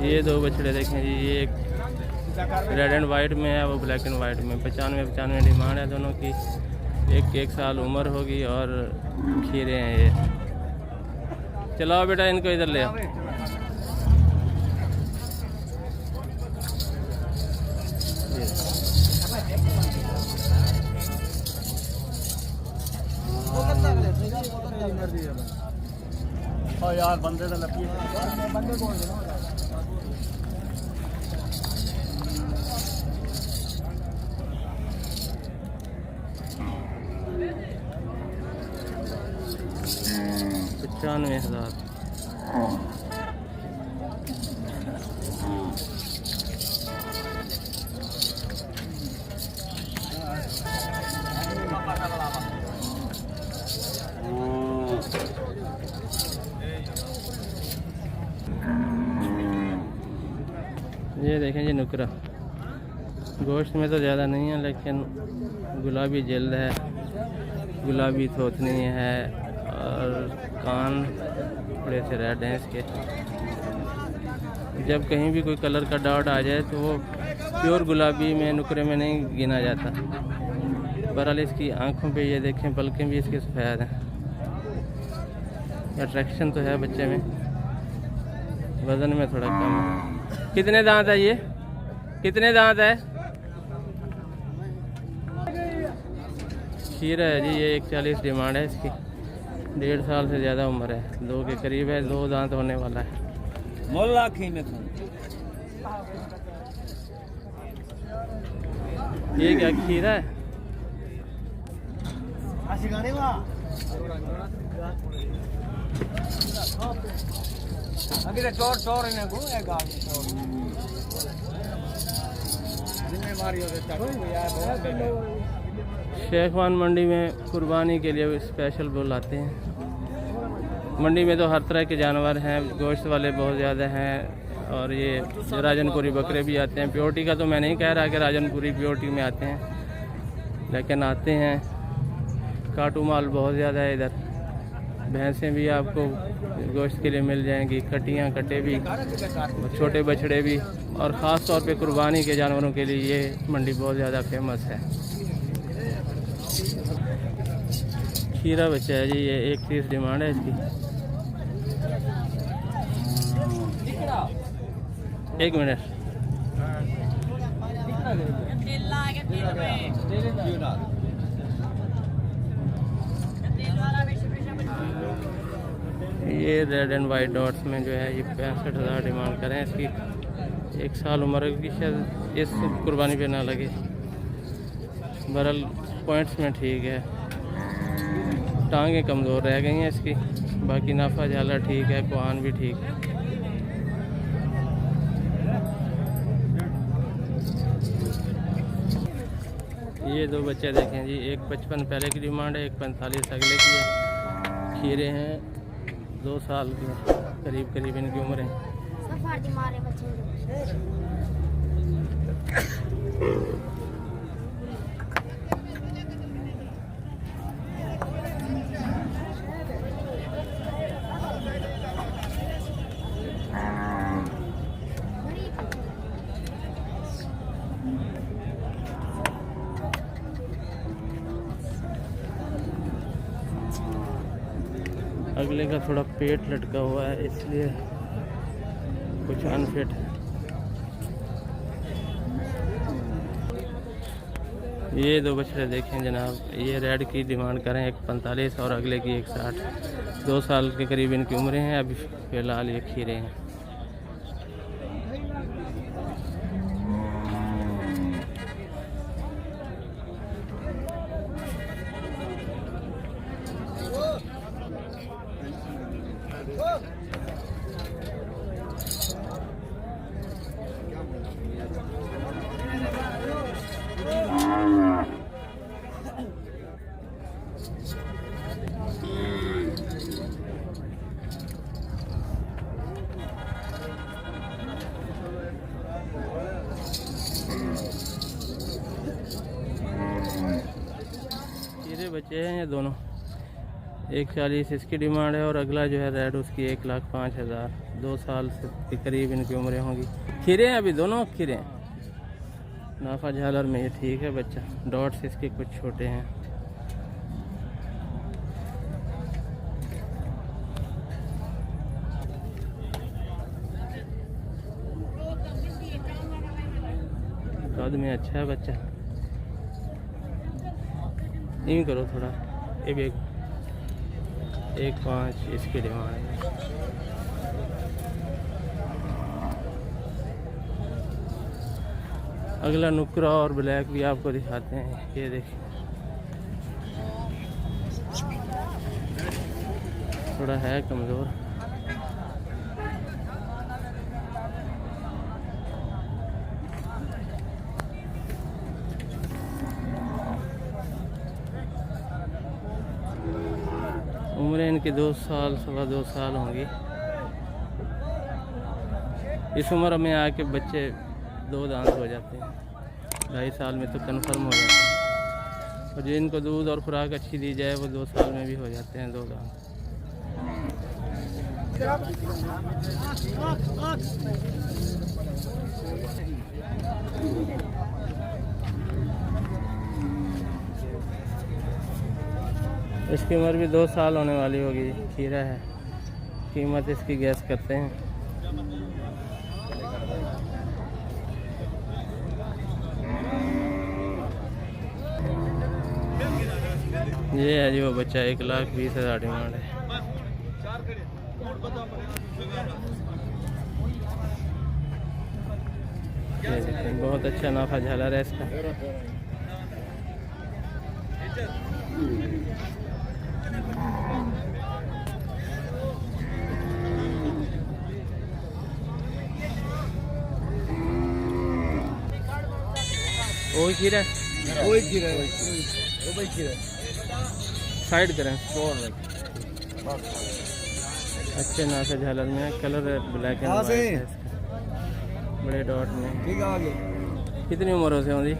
ये दो बछड़े देखें जी, ये एक रेड एंड वाइट में है, वो ब्लैक एंड वाइट में। 95 डिमांड है दोनों की। एक साल उम्र होगी और खीरे हैं ये। चलाओ बेटा, इनको इधर ले आओ। यार बंदे तो लगी बंदे कौन है ना 95,000। ये देखें जी नुकरा, गोश्त में तो ज़्यादा नहीं है लेकिन गुलाबी जल्द है, गुलाबी थोतनी है और कान थोड़े से रेड हैं इसके। जब कहीं भी कोई कलर का डाउट आ जाए तो वो प्योर गुलाबी में नुकरे में नहीं गिना जाता। बहरहाल इसकी आंखों पे ये देखें, पलकें भी इसके सफ़ेद हैं। अट्रैक्शन तो है बच्चे में, वज़न में थोड़ा कम है। कितने दांत है ये? कितने दांत है? खीरा है जी, ये 140 डिमांड है इसकी। 1.5 साल से ज़्यादा उम्र है, 2 के करीब है, 2 दांत होने वाला है। ये क्या खीरा है? शेखवान मंडी में कुर्बानी के लिए स्पेशल बुल आते हैं। मंडी में तो हर तरह के जानवर हैं, गोश्त वाले बहुत ज़्यादा हैं और ये राजनपुरी बकरे भी आते हैं। प्योरिटी का तो मैं नहीं कह रहा कि राजनपुरी प्योरिटी में आते हैं, लेकिन आते हैं। काटू माल बहुत ज़्यादा है इधर। भैंसें भी आपको गोश्त के लिए मिल जाएंगी, कटियाँ कटे भी, छोटे बछड़े भी, और ख़ास तौर पे कुर्बानी के जानवरों के लिए ये मंडी बहुत ज़्यादा फेमस है। खीरा बच्चा है जी, ये 130 डिमांड है इसकी। एक मिनट, ये रेड एंड वाइट डॉट्स में जो है ये 65,000 डिमांड करें इसकी। 1 साल उम्र की, शायद इस कुर्बानी पे ना लगे। बहरहाल पॉइंट्स में ठीक है, टांगें कमज़ोर रह गई हैं इसकी, बाकी नाफा जाला ठीक है, कुआन भी ठीक है। ये दो बच्चे देखें जी, एक 55 पहले की डिमांड है, एक 45 अगले की है। खीरे हैं 2 साल के करीब इनकी उम्र है। अगले का थोड़ा पेट लटका हुआ है इसलिए कुछ अनफिट है। ये दो बछड़े देखें जनाब, ये रेड की डिमांड करें 145 और अगले की 160। 2 साल के करीब इनकी उम्रें हैं। अभी फ़िलहाल ये खीरे हैं। बच्चे हैं ये दोनों, 140 इसकी डिमांड है। और अगला जो है रेड उसकी 1,05,000। 2 साल से के करीब इनकी उम्रें होंगी। खीरे हैं अभी, दोनों खीरे हैं। नाफा झालर में ये ठीक है बच्चा। डॉट्स इसके कुछ छोटे हैं। कद में अच्छा है बच्चा। यूँ करो थोड़ा। ये भी 1,5 इसकी डिमांड है। अगला नुकरा और ब्लैक भी आपको दिखाते हैं। ये देखिए, थोड़ा है कमज़ोर। उम्र इनकी 2 साल, 2.25 साल होंगी। इस उम्र में आके बच्चे 2 दांत हो जाते हैं। 2.5 साल में तो कन्फर्म हो जाते हैं। और जिनको दूध और खुराक अच्छी दी जाए वो 2 साल में भी हो जाते हैं 2 दांत। इसकी उम्र भी 2 साल होने वाली होगी। खीरा है। कीमत इसकी गैस करते हैं। ये है जी वो बच्चा। 1,20,000 डिमांड है। ये देखिए, बहुत अच्छा नाफा झालर है इसका। वही खीरा है, वही खीरा है, वही खीरा है। साइड करें। अच्छे नाफे झालर में कलर ब्लैक एंड वाइट है इसका। बड़े डॉट में। ठीक है आगे। कितनी उम्र हो से उनकी?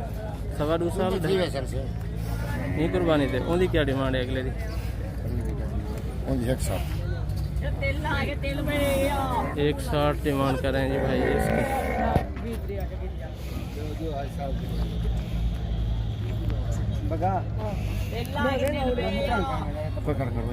2.25 साल। ठीक है सर से। नहीं कुर्बानी थे। उनकी क्या डिमांड है अगले दी? 1,60 डिमांड कर रहे हैं जी भाई इसकी। बगा पकड़ कर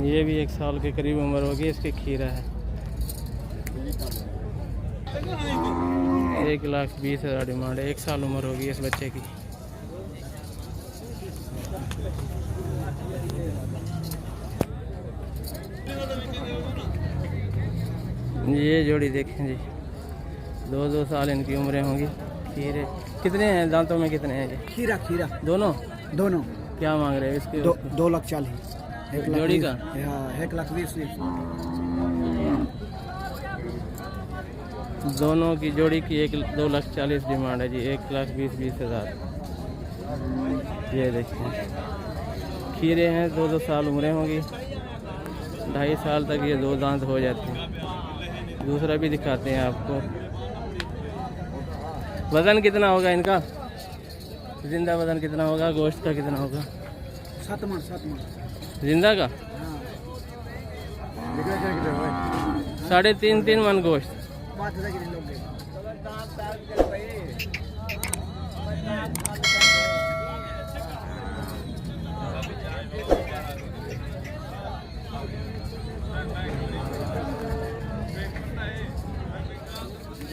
ये भी 1 साल के करीब उम्र होगी। इसके खीरा है। 1,20,000 डिमांड है। 1 साल उम्र होगी इस बच्चे की। ये जोड़ी देखें जी, 2 साल इनकी उम्रें होंगी। खीरे कितने हैं? दांतों में कितने हैं जी? खीरा खीरा दोनों दोनों क्या मांग रहे हैं इसके? 2,40,000 जोड़ी का? हाँ 1,20,000। दोनों की जोड़ी की 2,40,000 डिमांड है जी। 1,20,000। ये देखिए, खीरे हैं। 2 साल उम्रें होंगी। 2.5 साल तक ये 2 दांत हो जाते हैं। दूसरा भी दिखाते हैं आपको। वज़न कितना होगा इनका? जिंदा वज़न कितना होगा? गोश्त का कितना होगा? 7 मन जिंदा का? हाँ 3.5 मन गोश्त।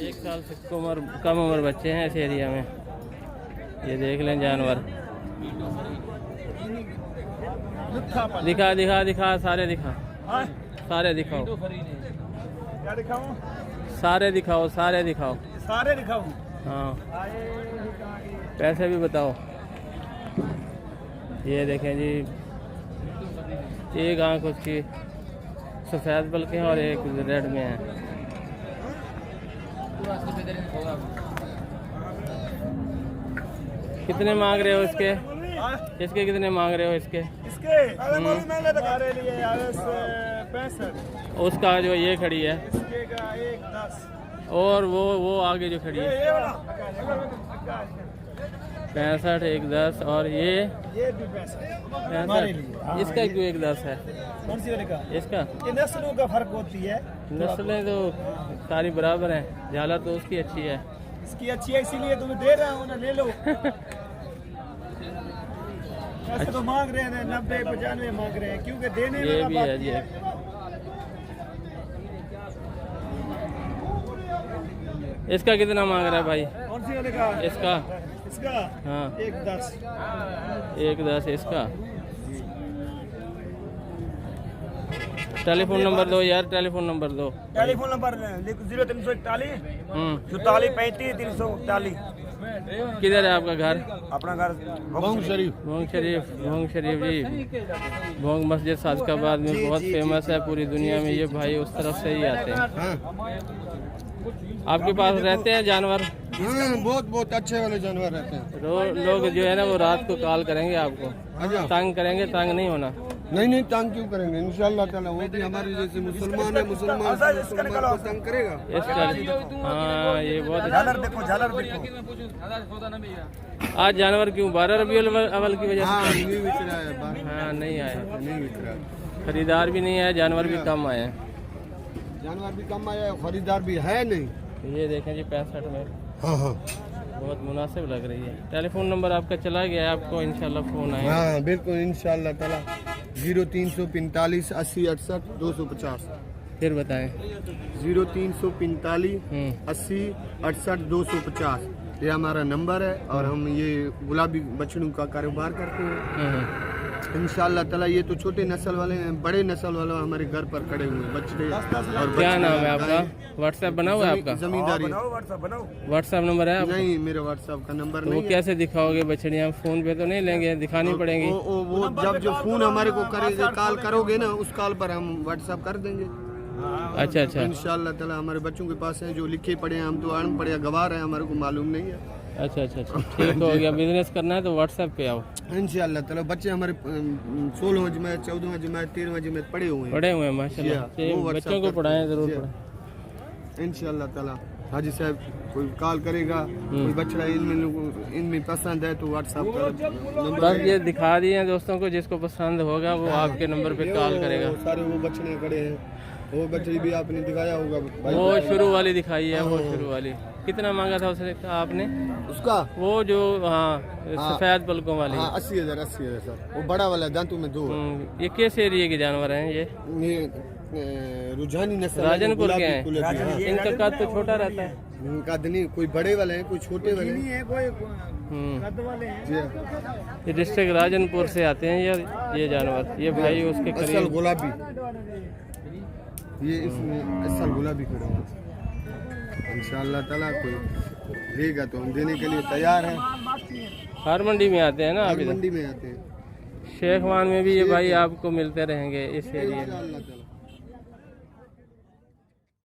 एक साल से कम उम्र बच्चे हैं इस एरिया में। ये देख लें जानवर। दिखा दिखा दिखा सारे दिखा। सारे दिखाओ। क्या दिखाऊं? सारे दिखाओ, सारे दिखाओ। सारे दिखाऊं? हाँ, पैसे भी बताओ। ये देखें जी, एक आँख उसकी सफ़ेद बल्कि और एक रेड में है। कितने मांग रहे हो इसके? इसके कितने मांग रहे हो इसके? इसके हमारे लिए 65। उसका जो ये खड़ी है इसके का 110। और वो आगे जो खड़ी है ये वाला 65 110 और ये भी 65 हमारे लिए। 65 इसका क्यों 110 है? कौन सी वाले का? इसका ये नस्लों का फर्क होती है। नस्लें तो सारी बराबर हैं, झालर तो उसकी अच्छी है। इसकी अच्छी है इसीलिए तुम्हें दे रहा हूँ ना, ले लो। ऐसे तो मांग रहे हैं 90 95 मांग रहे हैं, क्योंकि देने ये वाला भी है बाकी जी। इसका कितना मांग रहा है भाई? कौन सी वाले का? इसका इसका हाँ 110। 110 इसका। टेलीफोन नंबर दो यार, टेलीफोन नंबर दो। Telephone number 0341 44 35 340। किधर है आपका घर? अपना घर भोंग शरीफ। भोंग शरीफ जी। भोंग मस्जिद सादकाबाद में बहुत फेमस है पूरी दुनिया में। ये भाई उस तरफ से ही आते हैं। आपके पास रहते हैं जानवर? बहुत अच्छे वाले जानवर रहते हैं। लोग जो है ना वो रात को कॉल करेंगे आपको, तंग करेंगे, तंग नहीं होना। नहीं तंग क्यों करेंगे, इंशाल्लाह ताला। वो भी हमारे जैसे मुसलमान है, मुसलमान को तंग करेगा। हाँ ये बहुत झालर देखो। आज जानवर क्यों 12 रबीउल अव्वल की वजह हाँ से? नहीं बिक रहा है, हाँ नहीं आया, नहीं बिक रहा है। खरीदार भी नहीं आया, जानवर भी कम आए हैं। जानवर भी कम आया है, खरीदार भी है नहीं। ये देखें जी 65 में हाँ बहुत मुनासिब लग रही है। टेलीफोन नंबर आपका चला गया है, आपको इंशाल्लाह फोन आएगा। हाँ बिल्कुल इंशाल्लाह ताला। 0345 80 68 250। फिर बताएं। 0345 80 68 250 ये हमारा नंबर है। और हम ये गुलाबी बछड़ों का कारोबार करते हैं इंशाल्लाह ताला। ये तो छोटे नस्ल वाले हैं, बड़े नस्ल वाले हमारे घर पर खड़े हुए बछड़े। और क्या नाम है आपका? व्हाट्सएप बना हुआ है आपका? जमींदारी व्हाट्सएप नंबर है आपका? नहीं, मेरे व्हाट्सएप का नंबर तो नहीं वो कैसे दिखाओगे बछड़ियाँ? फोन पे तो नहीं लेंगे, दिखानी पड़ेंगी। वो जब जो फोन हमारे को करेंगे, कॉल करोगे ना, उस कॉल पर हम व्हाट्सएप कर देंगे। अच्छा इंशाल्लाह ताला। हमारे बच्चों के पास हैं जो लिखे पढ़े हैं, हम तो अनपढ़ गवार हैं, हमारे को मालूम नहीं है। अच्छा ठीक हो गया। बिजनेस करना है तो व्हाट्सएप पे आओ इंशाल्लाह ताला। बच्चे हमारे 16 जमात 14 जमात 13 जमात पढ़े हुए हैं माशाल्लाह। बच्चों को पढ़ाएं, जरूर पढ़ाएं इंशाल्लाह ताला। हाजी साहब कोई कॉल करेगा, कोई बछड़ा इनमें पसंद है तो व्हाट्सएप पर बस ये दिखा दिए हैं दोस्तों को, जिसको पसंद होगा वो आपके नंबर पे कॉल करेगा। सारे वो बछड़े खड़े हैं, वो बछड़ी भी आपने दिखाया होगा भाई। वो शुरू वाली दिखाई है, वो शुरू वाली। कितना मांगा था उसने आपने उसका? वो जो सफेद पलकों वाली। 80,000 सर। वो बड़ा वाला दांतों में 2। ये किस एरिया के जानवर हैं? ये रुझानी नस्ल राजनपुर के हैं। इनका कद तो छोटा रहता है। कद नहीं, कोई बड़े वाले हैं, कोई छोटे वाले हैं। ये डिस्ट्रिक्ट राजनपुर से आते हैं ये जानवर। ये भाई उसके करीब गुलाबी, ये इसमें असल गुलाबी खड़ा हुआ। इंशाल्लाह ताला कोई देगा तो हम देने के लिए तैयार हैं। हर मंडी में आते हैं ना आप? मंडी में आते हैं। शेखवान में भी ये भाई आपको मिलते रहेंगे इस एरिया में। इंशाल्लाह ताला।